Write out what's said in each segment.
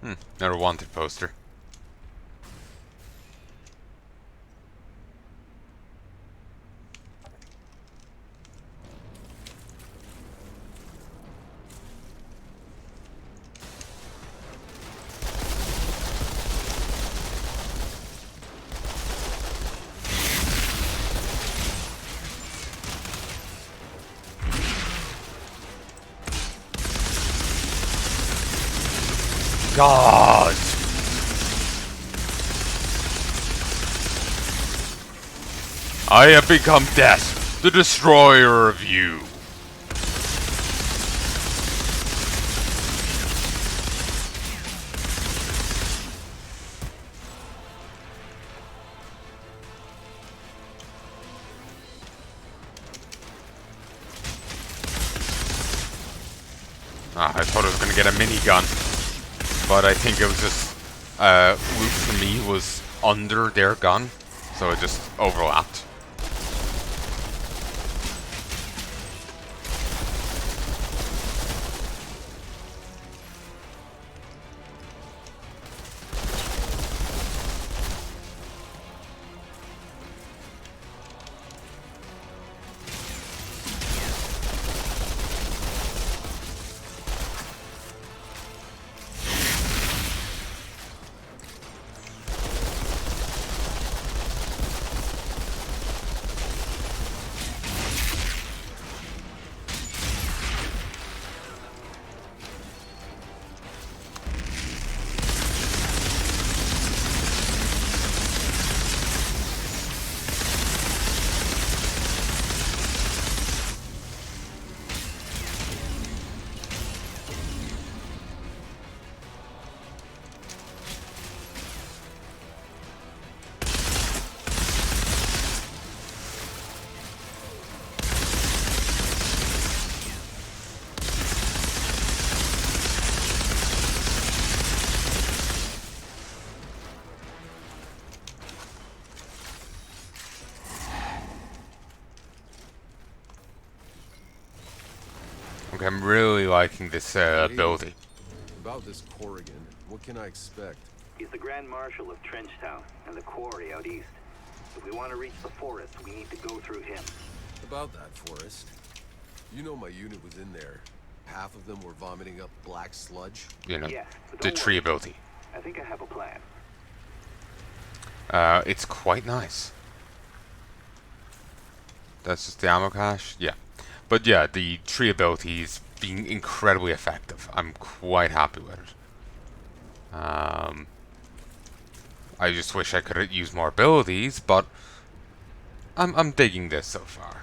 Another wanted poster. God! I have become Death, the destroyer of you. I thought I was gonna get a minigun, but I think it was just route for me was under their gun, so it just overlapped. Okay, I'm really liking this ability. About this Corrigan, what can I expect? He's the Grand Marshal of Trenchtown and the quarry out east. If we want to reach the forest, we need to go through him. About that forest. You know my unit was in there. Half of them were vomiting up black sludge. You know, Yes, but the don't tree worry. ability. I think I have a plan. It's quite nice. That's just the ammo cache? Yeah. But yeah, the tree ability is being incredibly effective. I'm quite happy with it. I just wish I could use more abilities, but I'm digging this so far.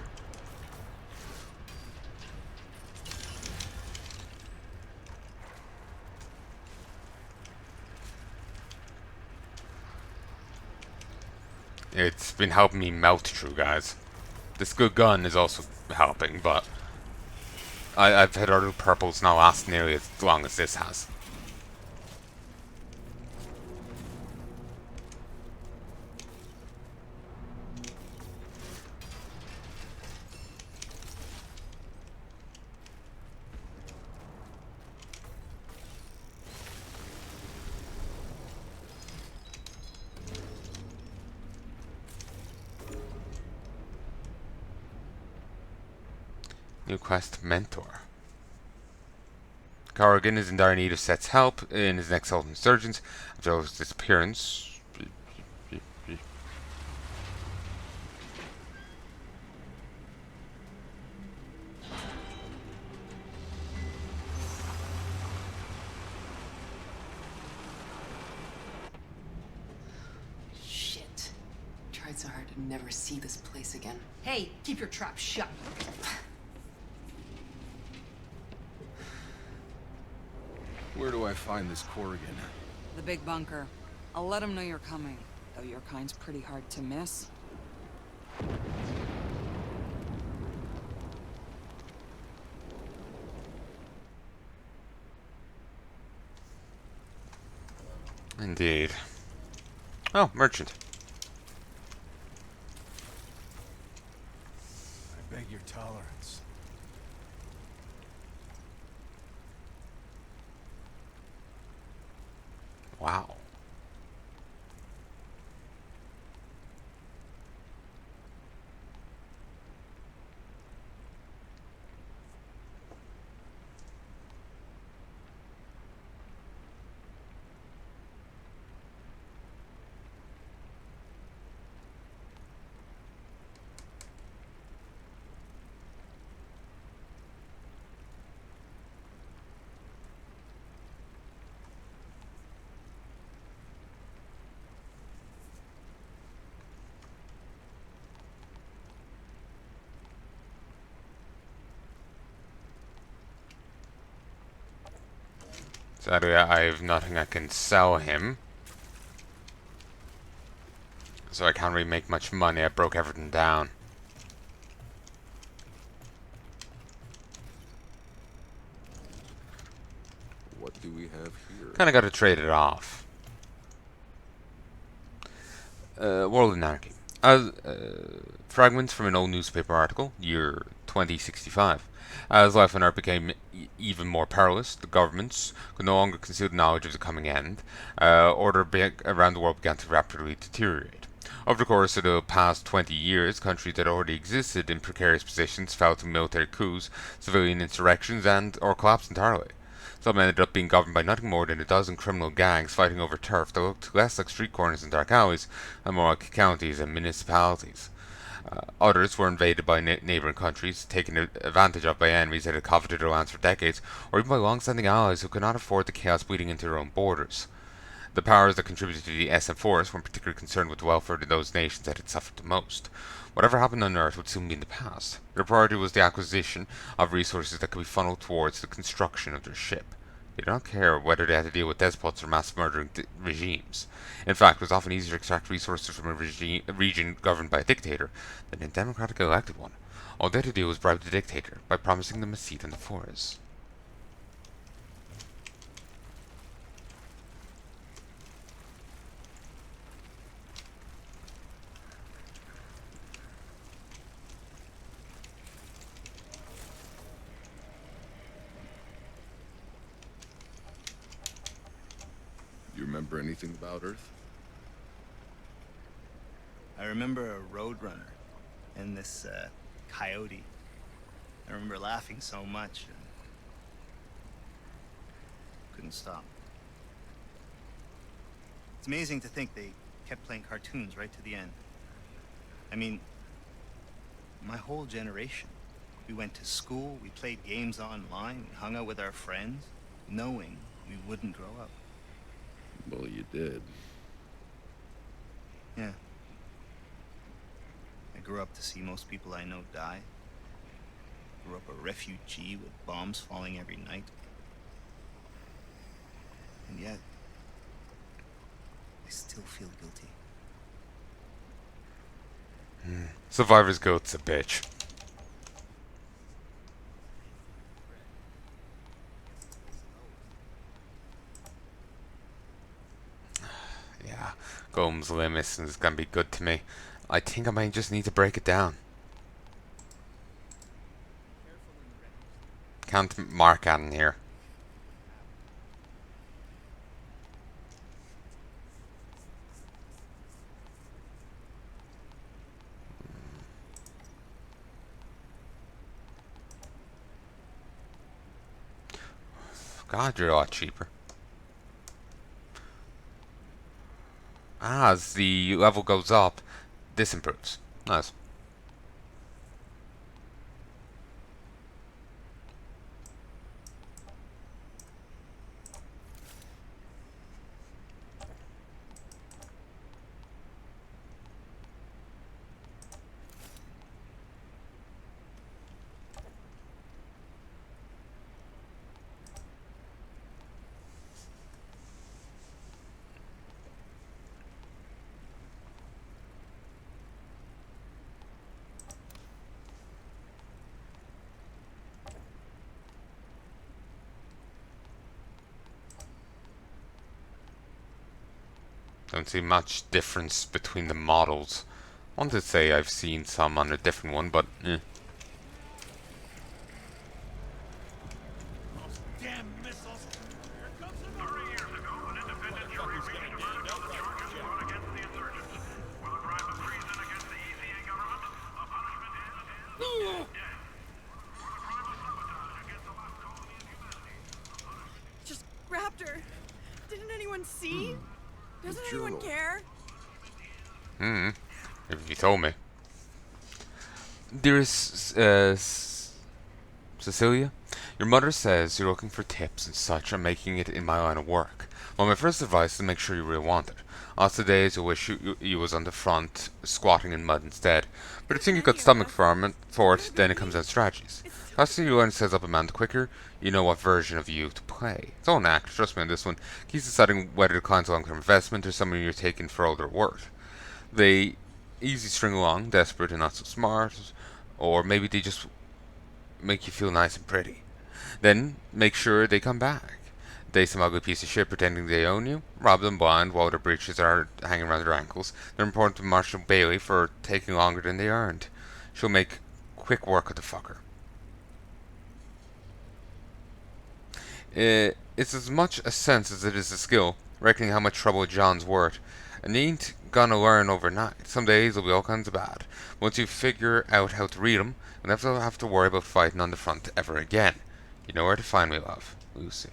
It's been helping me melt through, guys. This good gun is also helping, but I've had other purples not last nearly as long as this has. New quest, Mentor. Corrigan is in dire need of Set's help in his next assault on insurgents after his disappearance. Shit. Tried so hard to never see this place again. Hey, keep your trap shut. Where do I find this Corrigan? The big bunker. I'll let him know you're coming, though your kind's pretty hard to miss. Indeed. Oh, merchant. I beg your tolerance. Wow. Sadly, I have nothing I can sell him. So I can't really make much money. I broke everything down. What do we have here? Kinda gotta trade it off. World Anarchy. Fragments from an old newspaper article, year 2065. As life on Earth became even more perilous, the governments could no longer conceal the knowledge of the coming end. Around the world began to rapidly deteriorate. Over the course of the past 20 years, countries that already existed in precarious positions fell to military coups, civilian insurrections, and/or collapsed entirely. Some ended up being governed by nothing more than a dozen criminal gangs fighting over turf that looked less like street corners and dark alleys and more like counties and municipalities. Others were invaded by neighbouring countries, taken advantage of by enemies that had coveted their lands for decades, or even by long-standing allies who could not afford the chaos bleeding into their own borders. The powers that contributed to the SM Force weren't particularly concerned with the welfare of those nations that had suffered the most. Whatever happened on Earth would soon be in the past. Their priority was the acquisition of resources that could be funneled towards the construction of their ship. They did not care whether they had to deal with despots or mass-murdering regimes. In fact, it was often easier to extract resources from a region governed by a dictator than a democratically elected one. All they had to do was bribe the dictator by promising them a seat in the forest. You remember anything about Earth? I remember a roadrunner and this coyote. I remember laughing so much and couldn't stop. It's amazing to think they kept playing cartoons right to the end. I mean, my whole generation. We went to school, we played games online, we hung out with our friends, knowing we wouldn't grow up. Well, you did. Yeah. I grew up to see most people I know die. Grew up a refugee with bombs falling every night. And yet, I still feel guilty. Survivor's Guilt's a bitch. Yeah, Golem's Limis is gonna be good to me. I think I might just need to break it down. Can't mark on here. God, you're a lot cheaper. As the level goes up, this improves. Nice. Don't see much difference between the models. I want to say I've seen some on a different one, but eh. Old journal. care? If you told me. Dearest Cecilia, your mother says you're looking for tips and such on making it in my line of work. Well, my first advice is to make sure you really want it. Lots of days you wish you was on the front, squatting in mud instead. But I think you've got stomach for it, then it comes down to strategies. Faster you learn to set up a man, the quicker you know what version of you to play. It's all an act, trust me on this one. Keys deciding whether the client's a long-term investment or someone you're taking for all their worth. They easy string along, desperate and not so smart, or maybe they just make you feel nice and pretty. Then make sure they come back. They some ugly piece of shit pretending they own you. Rob them blind while their breeches are hanging around their ankles. They're important to Marshall Bailey for taking longer than they earned. She'll make quick work of the fucker. It's as much a sense as it is a skill, reckoning how much trouble John's worth. And you ain't gonna learn overnight. Some days will be all kinds of bad. Once you figure out how to read 'em, you'll never have to worry about fighting on the front ever again. You know where to find me, love. Lucy.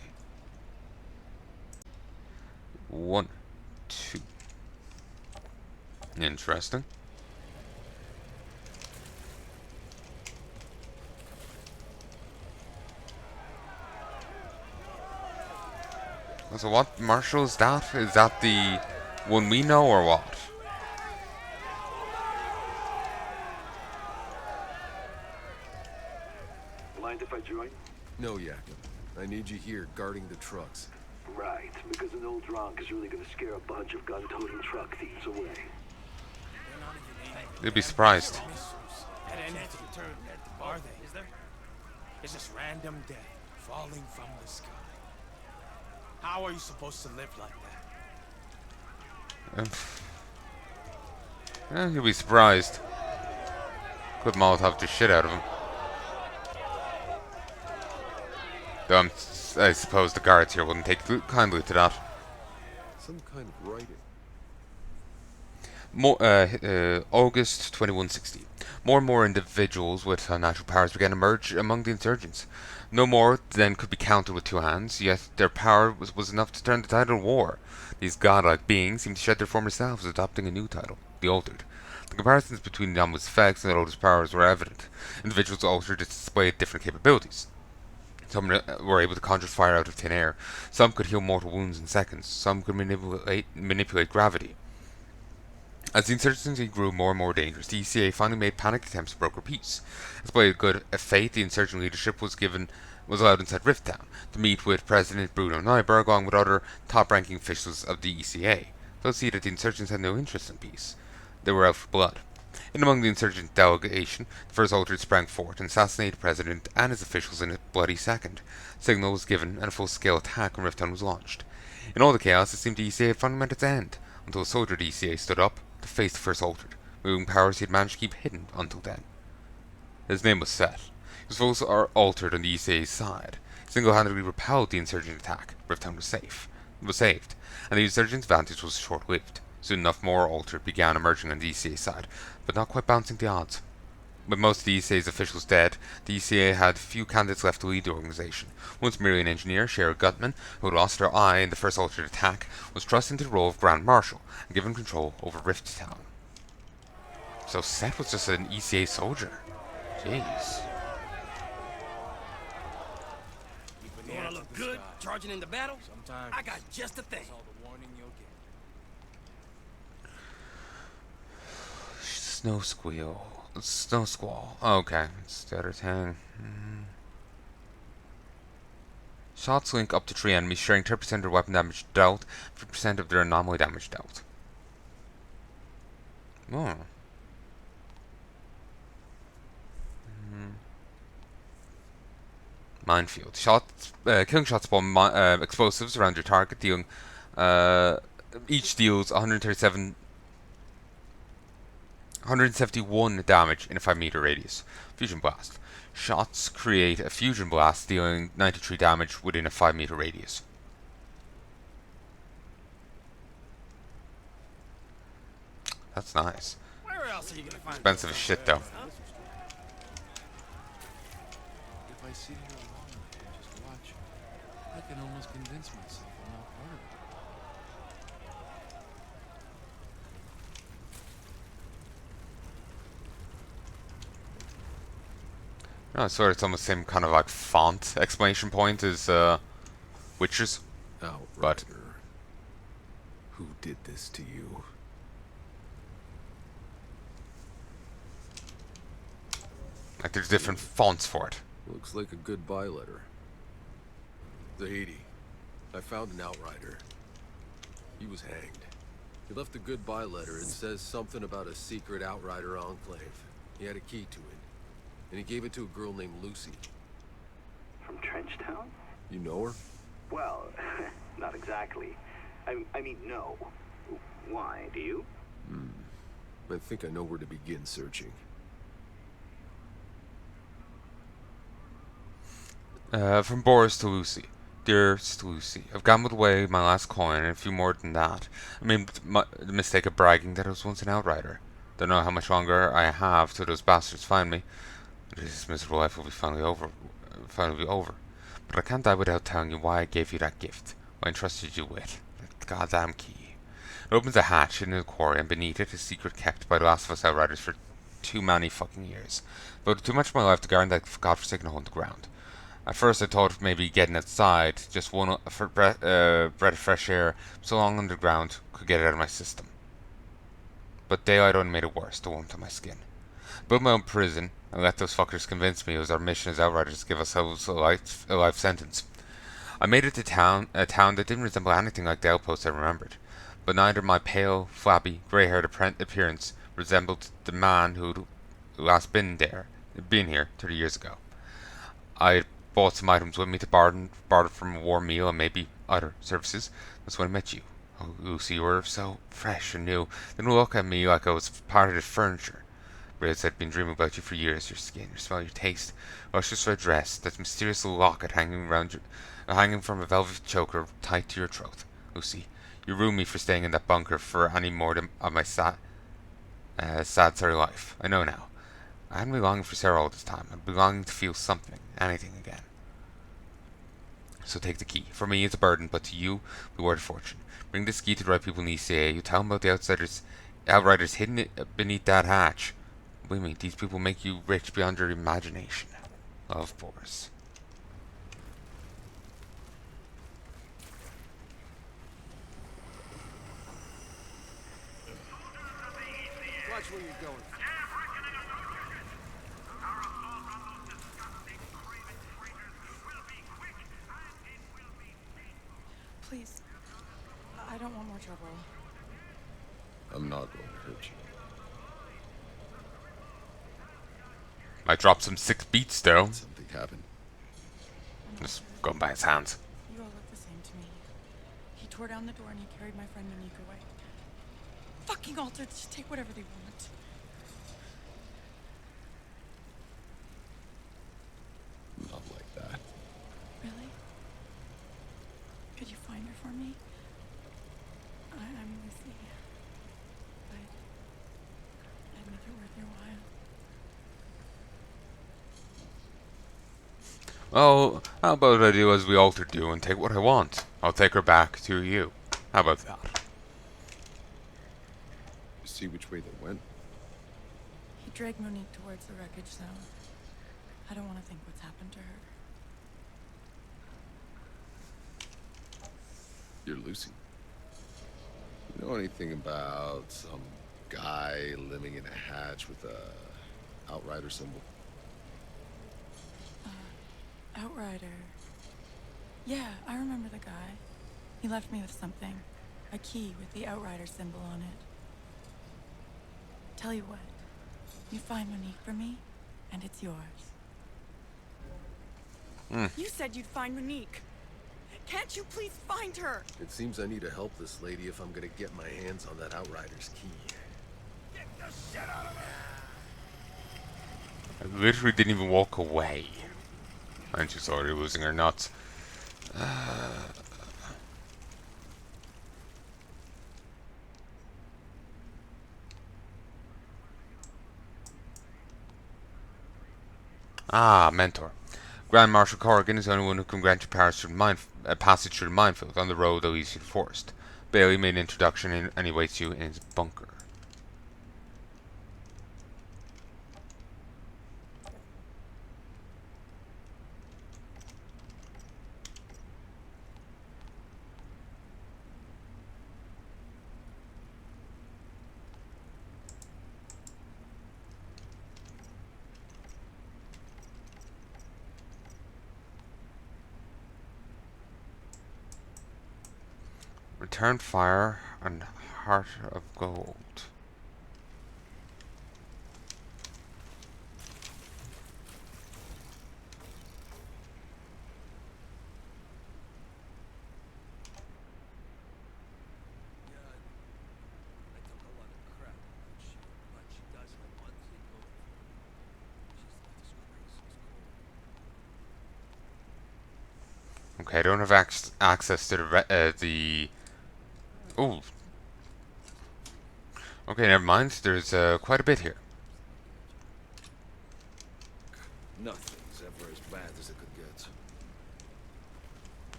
1, 2. Interesting. So what Marshall is that? Is that the one we know or what? Mind if I join? No, Yakin. I need you here guarding the trucks. Right, because an old drunk is really gonna scare a bunch of gun-toting truck thieves away. You'd be surprised. At any turn, are they? Is there? It's just random death falling from the sky. How are you supposed to live like that? You'd be surprised. Could Molotov the shit out of him. Though I suppose the guards here wouldn't take kindly to that. Some kind of writing. August 2160. More and more individuals with unnatural powers began to emerge among the insurgents. No more than could be counted with two hands, yet their power was enough to turn the tide of war. These godlike beings seemed to shed their former selves, adopting a new title, the Altered. The comparisons between the Ombuds's effects and the Altered's powers were evident. Individuals altered displayed different capabilities. Some were able to conjure fire out of thin air. Some could heal mortal wounds in seconds. Some could manipulate gravity. As the insurgency grew more and more dangerous, the ECA finally made panicked attempts to broker peace. Despite a good fate, the insurgent leadership was allowed inside Rift Town to meet with President Bruno Nyberg along with other top-ranking officials of the ECA. They'll see that the insurgents had no interest in peace. They were out for blood. In among the insurgent delegation, the first Altered sprang forth and assassinated the President and his officials in a bloody second. Signal was given and a full-scale attack on Rift Town was launched. In all the chaos, it seemed the ECA had finally met its end, until a soldier of the ECA stood up to face the first Altered, moving powers he had managed to keep hidden until then. His name was Seth. His foes are altered on the ECA's side. He single-handedly repelled the insurgent attack. Rift Town was saved, and the insurgent's advantage was short-lived. Soon enough, more Altered began emerging on the ECA side, but not quite balancing the odds. With most of the ECA's officials dead, the ECA had few candidates left to lead the organization. Once merely an engineer, Cheryl Gutman, who had lost her eye in the first Altered attack, was thrust into the role of Grand Marshal and given control over Rift Town. So Seth was just an ECA soldier. Jeez. You wanna look good charging into battle? Sometimes I got just a thing. That's all the warning you'll get. Snow Squall. Okay, it's the other thing. Shots link up to 3 enemies, sharing 30% of their weapon damage dealt, 50% of their anomaly damage dealt. Oh. Minefield. Killing shots spawn explosives around your target, dealing each deals 171 damage in a 5-meter radius. Fusion Blast. Shots create a fusion blast, dealing 93 damage within a 5-meter radius. That's nice. Where else are you gonna find Expensive as shit though. If I sit here alone and just watch, I can almost convince myself I'm not part No, so it's almost the same kind of like font exclamation point as Witchers, but Outrider. Who did this to you? like there's different fonts for it. Looks like a goodbye letter. Zahidi, I found an outrider. He was hanged. He left a goodbye letter. It says something about a secret outrider enclave. He had a key to it. And he gave it to a girl named Lucy. From Trenchtown? You know her? Well, not exactly. I mean, no. Why? Do you? I think I know where to begin searching. From Boris to Lucy. Dearest Lucy, I've gambled away my last coin and a few more than that. I made the mistake of bragging that I was once an outrider. Don't know how much longer I have till those bastards find me. This miserable life will be finally be over. But I can't die without telling you why I gave you that gift. What I entrusted you with. That goddamn key. It opens a hatch in the quarry, and beneath it a secret kept by the last of us outriders for too many fucking years. Devoted too much of my life to guarding that godforsaken hole in the ground. At first I thought of maybe getting outside, just one for breath of fresh air, so long underground could get it out of my system. But daylight only made it worse, the warmth on my skin. Built my own prison, and let those fuckers convince me it was our mission as Outriders to give ourselves a life sentence. I made it to a town that didn't resemble anything like the outpost I remembered, but neither my pale, flabby, grey-haired appearance resembled the man who'd last been here 30 years ago. I bought some items with me to barter from a warm meal and maybe other services. That's when I met you. Oh, Lucy, you were so fresh and new. Didn't look at me like I was part of the furniture. Whereas I'd been dreaming about you for years. Your skin, your smell, your taste. Well, it's just red dress, that mysterious locket hanging from a velvet choker tight to your throat. Lucy, you ruined me for staying in that bunker for any more of my sad, sorry life. I know now. I hadn't been longing for Sarah all this time. I'd been longing to feel something, anything again. So take the key. For me, it's a burden, but to you, we were a fortune. Bring this key to the right people in the ECA. You tell them about the outriders hidden beneath that hatch. We mean these people make you rich beyond your imagination. Of course. Watch where you're going. Please. I don't want more trouble. I'm not going to hurt you. Might drop some 6 beats though. Something happened. Just going by his hands. You all look the same to me. He tore down the door and he carried my friend Monique away. Fucking altered, just take whatever they want. Not like that. Really? Could you find her for me? I'm Lucy. I'd make it worth your while. Well, how about I do as we altered do and take what I want? I'll take her back to you. How about that? You see which way they went? He dragged Monique towards the wreckage zone. I don't want to think what's happened to her. You're Lucy. You know anything about some guy living in a hatch with a outrider symbol? Outrider. Yeah, I remember the guy. He left me with something. A key with the Outrider symbol on it. Tell you what. You find Monique for me, and it's yours. You said you'd find Monique. Can't you please find her? It seems I need to help this lady if I'm gonna get my hands on that outrider's key. Get the shit out of her! I literally didn't even walk away. Aren't you sorry losing her nuts? Mentor. Grand Marshal Corrigan is the only one who can grant you passage through the minefield on the road that leads to the forest. Bailey made an introduction and he waits you in his bunker. Return fire and heart of gold. Okay, I don't have access to the. Oh. Okay, never mind. There's quite a bit here. Nothing's ever as bad as it could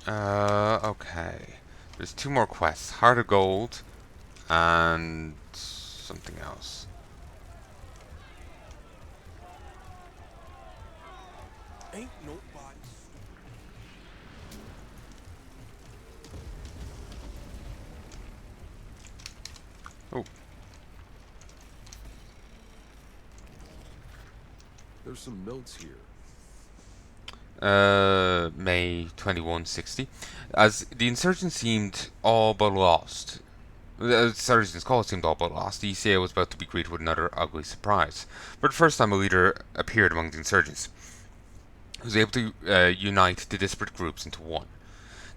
get. Okay. There's two more quests. Heart of Gold and something else. Ain't nobody. Oh. There's some notes here. May 2160. As the insurgents seemed all but lost. The insurgents' cause seemed all but lost. The ECA was about to be greeted with another ugly surprise. For the first time, a leader appeared among the insurgents, who was able to unite the disparate groups into one.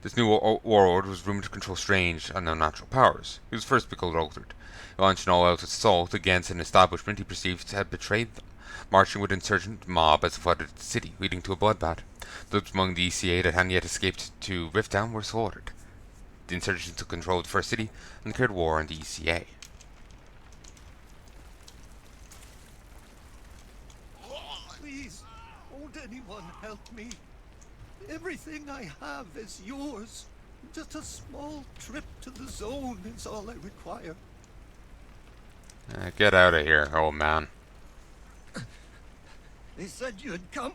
This new warlord was rumored to control strange and unnatural powers. He was first to be called Outriders. He launched an all-out assault against an establishment he perceived had betrayed them, marching with an insurgent mob as it flooded the city, leading to a bloodbath. Those among the ECA that hadn't yet escaped to Rifttown were slaughtered. The insurgents took control of the first city and declared war on the ECA. Please, won't anyone help me? Everything I have is yours. Just a small trip to the zone is all I require. Get out of here, old man. They said you'd come.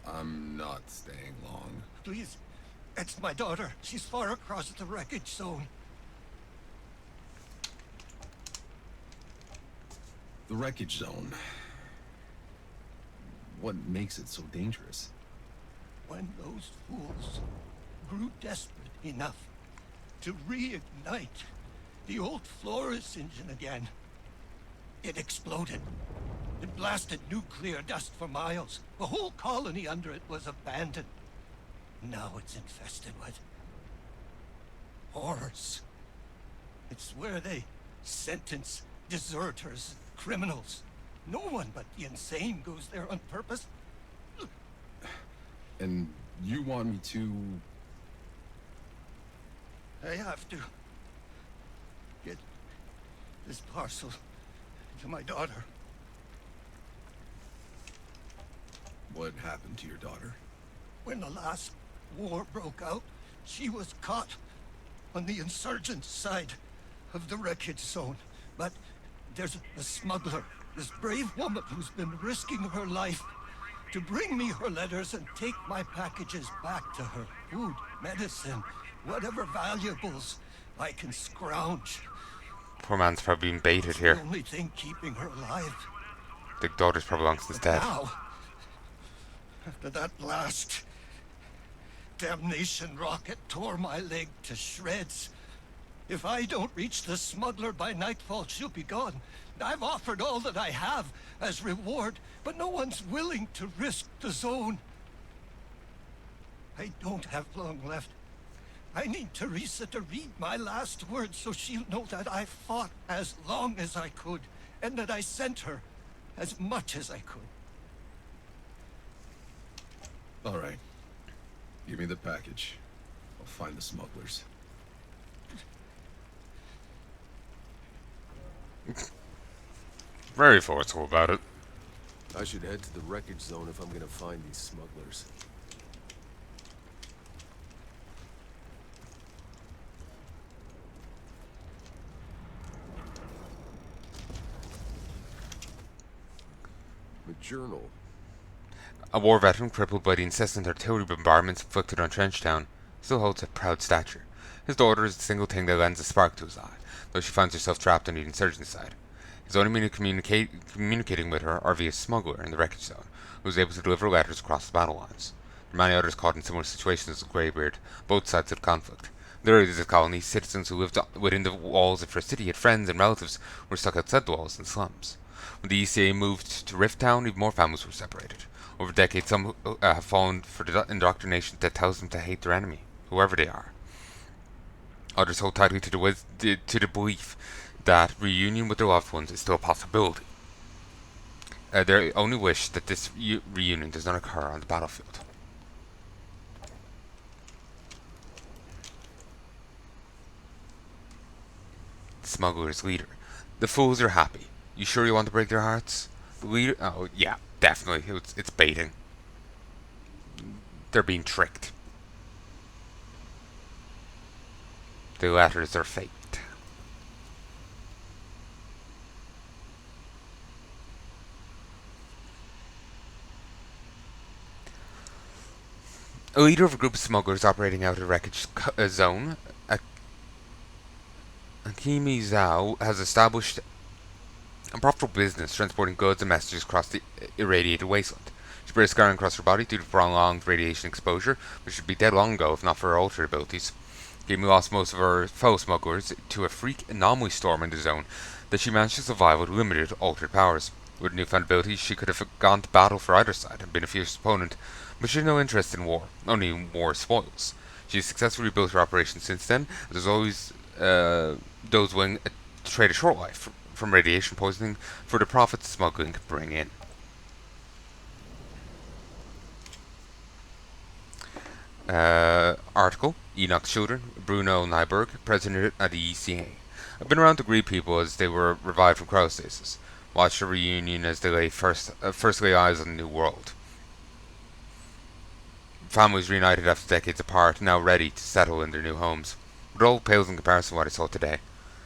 I'm not staying long. Please, it's my daughter. She's far across the wreckage zone. The wreckage zone. What makes it so dangerous? When those fools grew desperate enough to reignite the old Flores engine again, it exploded. It blasted nuclear dust for miles. The whole colony under it was abandoned. Now it's infested with horrors. It's where they sentence deserters, criminals. No one but the insane goes there on purpose. And you want me to... I have to get this parcel to my daughter. What happened to your daughter? When the last war broke out, she was caught on the insurgent side of the wreckage zone. But there's a smuggler, this brave woman who's been risking her life to bring me her letters and take my packages back to her. Food, medicine, whatever valuables I can scrounge. Poor man's probably being baited It's here. the only thing keeping her alive. The daughter's probably long since But dead. now, after that blast, damnation rocket tore my leg to shreds. If I don't reach the smuggler by nightfall, she'll be gone. I've offered all that I have as reward, but no one's willing to risk the zone. I don't have long left. I need Teresa to read my last words so she'll know that I fought as long as I could, and that I sent her as much as I could. All right. Give me the package. I'll find the smugglers. Very forceful about it. I should head to the wreckage zone if I'm gonna find these smugglers. The journal. A war veteran crippled by the incessant artillery bombardments inflicted on Trenchtown still holds a proud stature. His daughter is the single thing that lends a spark to his eye, though she finds herself trapped on the insurgent side. His only means of communicating with her are via a smuggler in the wreckage zone, who is able to deliver letters across the battle lines. There are many others caught in similar situations as Greybeard, both sides of the conflict. The early days of colonies, citizens who lived within the walls of their city had friends and relatives were stuck outside the walls in the slums. When the ECA moved to Rifttown, even more families were separated. Over decades, some have fallen for the indoctrination that tells them to hate their enemy, whoever they are. Others hold tightly to the belief that reunion with their loved ones is still a possibility. They only wish that this reunion does not occur on the battlefield. Smuggler's leader. The fools are happy. You sure you want to break their hearts? The leader. Oh, yeah, definitely. It's baiting. They're being tricked. The letters are faked. A leader of a group of smugglers operating out of the wreckage zone, Akimi Zhao, has established a profitable business transporting goods and messages across the irradiated wasteland. She bears scarring across her body due to prolonged radiation exposure, but should be dead long ago if not for her altered abilities. Akimi lost most of her fellow smugglers to a freak anomaly storm in the zone that she managed to survive with limited altered powers. With her newfound abilities, she could have gone to battle for either side and been a fierce opponent, but she had no interest in war, only in war spoils. She has successfully rebuilt her operation since then, and there's always those willing to trade a short life from radiation poisoning for the profits smuggling can bring in. Article, Enoch's children, Bruno Nyberg, president at the ECA. I've been around to greet people as they were revived from cryostasis. Watched a reunion as they first lay eyes on the new world. Families reunited after decades apart, now ready to settle in their new homes. But it all pales in comparison to what I saw today.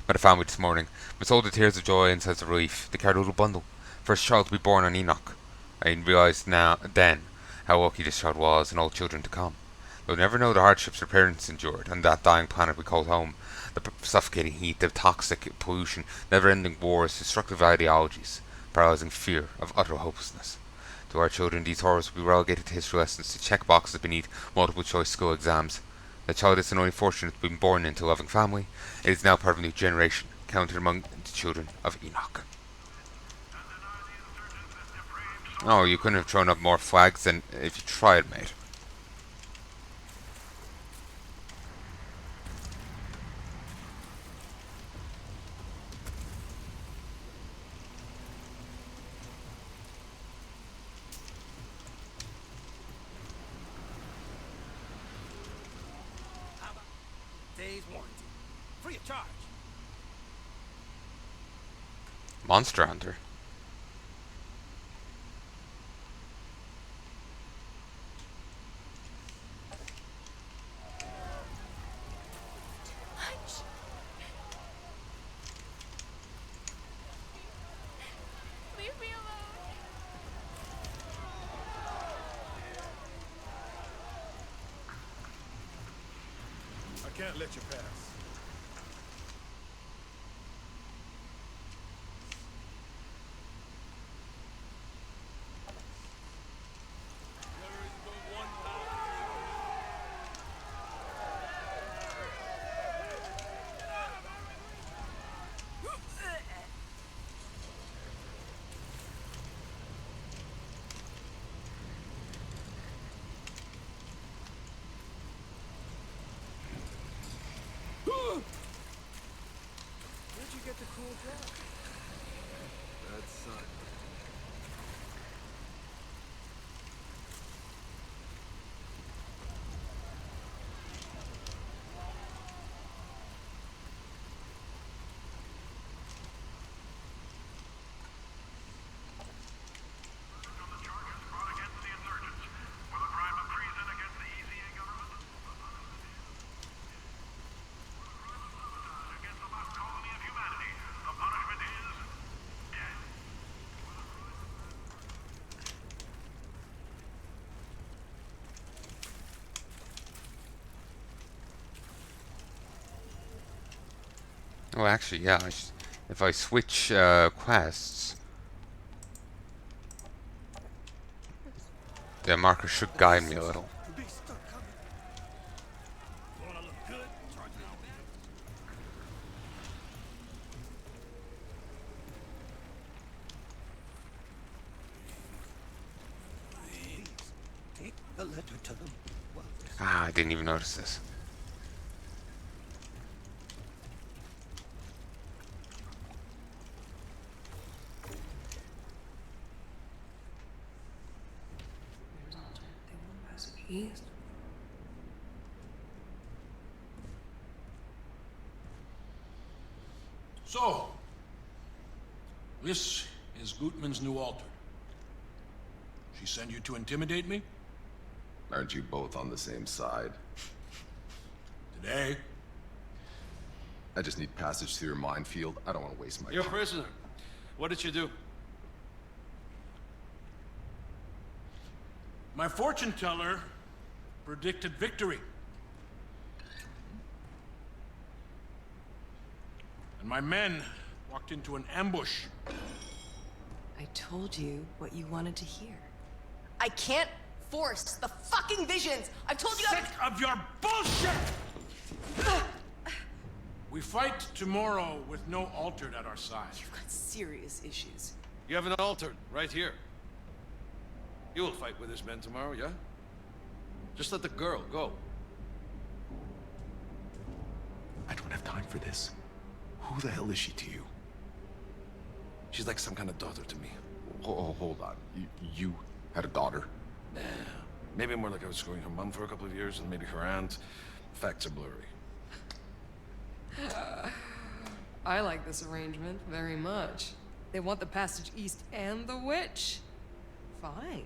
Met a family this morning. I saw the tears of joy and sense of relief. They carried a little bundle. First child to be born on Enoch. I realised then how lucky this child was and all children to come. They'll never know the hardships their parents endured on that dying planet we called home. The suffocating heat, the toxic pollution, never-ending wars, destructive ideologies, paralyzing fear of utter hopelessness. To our children, these horrors will be relegated to history lessons, to check boxes beneath multiple-choice school exams. The child isn't only fortunate to be born into a loving family, it is now part of a new generation, counted among the children of Enoch. Oh, you couldn't have thrown up more flags than if you tried, mate. Days warranty. Free of charge. Monster Hunter. Leave me alone. I can't let you pass. Where'd you get the cool drug? That's Oh, actually, yeah. If I switch quests, the marker should guide me a little. Wanna look good? Charge a letter to them. Well, Ah, I didn't even notice this. They won't pass it east. So, this is Gutman's new altar. She sent you to intimidate me? Aren't you both on the same side? Today, I just need passage through your minefield. I don't want to waste my You're a time. prisoner. What did you do? my fortune teller predicted victory. And my men walked into an ambush. I told you what you wanted to hear. I can't force the fucking visions! I've told you Sick of your bullshit! We fight tomorrow with no altered at our side. You've got serious issues. You have an altar right here. You will fight with his men tomorrow, yeah? Just let the girl go. I don't have time for this. Who the hell is she to you? She's like some kind of daughter to me. Hold on. You had a daughter? Nah, maybe more like I was screwing her mom for a couple of years, and maybe her aunt. Facts are blurry. I like this arrangement very much. They want the passage east and the witch. Fine.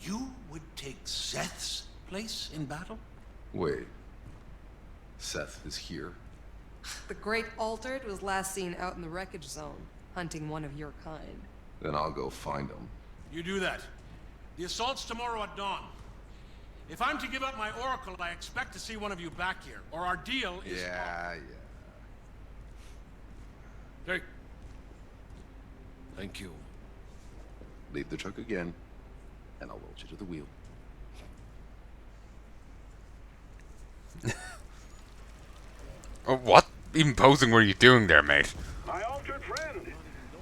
You would take Seth's place in battle? Wait. Seth is here? The Great Altered was last seen out in the wreckage zone, hunting one of your kind. Then I'll go find him. You do that. The assault's tomorrow at dawn. If I'm to give up my oracle, I expect to see one of you back here, or our deal is... Yeah. Hey. Thank you. Leave the truck again, and I'll load you to the wheel. Oh, what even posing were you doing there, mate? My altered friend.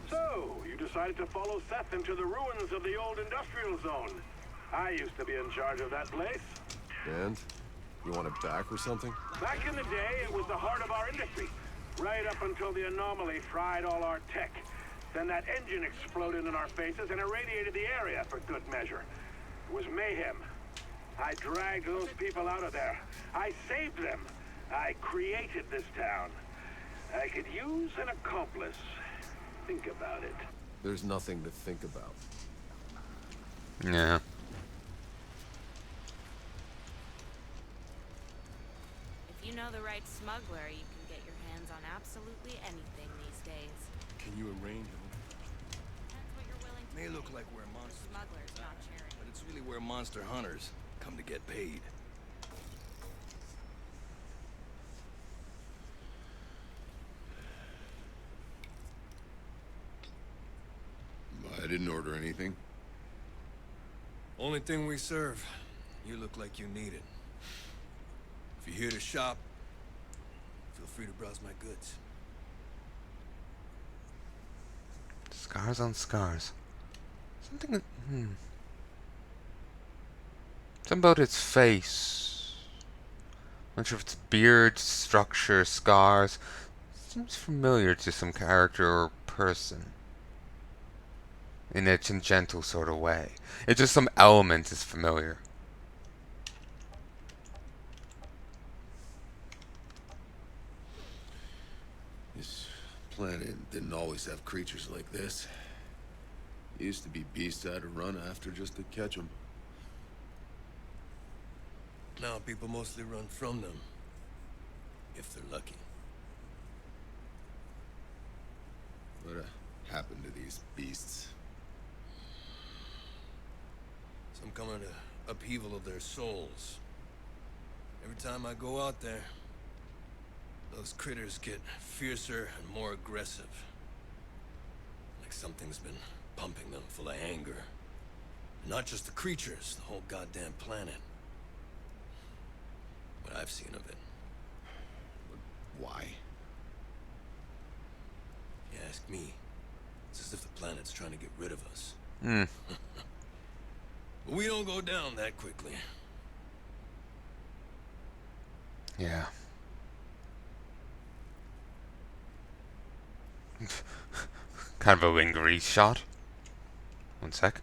So, you decided to follow Seth into the ruins of the old industrial zone. I used to be in charge of that place. And? You want it back or something? Back in the day, it was the heart of our industry. Right up until the anomaly fried all our tech. Then that engine exploded in our faces and irradiated the area for good measure. It was mayhem. I dragged those people out of there. I saved them. I created this town. I could use an accomplice. Think about it. There's nothing to think about. Yeah. If you know the right smuggler, you can get your hands on absolutely anything these days. Can you arrange them? Depends what you're willing to May pay. look like we're monsters, Smugglers, not charity. but it's really where monster hunters come to get paid. I didn't order anything. Only thing we serve. You look like you need it. If you're here to shop, feel free to browse my goods. Scars on scars. Something that, Something about its face. Not sure if it's beard, structure, scars. Seems familiar to some character or person. In a gentle sort of way. It's just some element is familiar. This planet didn't always have creatures like this. Used to be beasts I had to run after just to catch them. Now people mostly run from them. If they're lucky. What happened to these beasts? Some come under upheaval of their souls. Every time I go out there, those critters get fiercer and more aggressive. Like something's been pumping them full of anger. And not just the creatures, the whole goddamn planet. What I've seen of it. Why? You ask me, it's as if the planet's trying to get rid of us. We don't go down that quickly. Yeah. Kind of a wingery shot. One sec.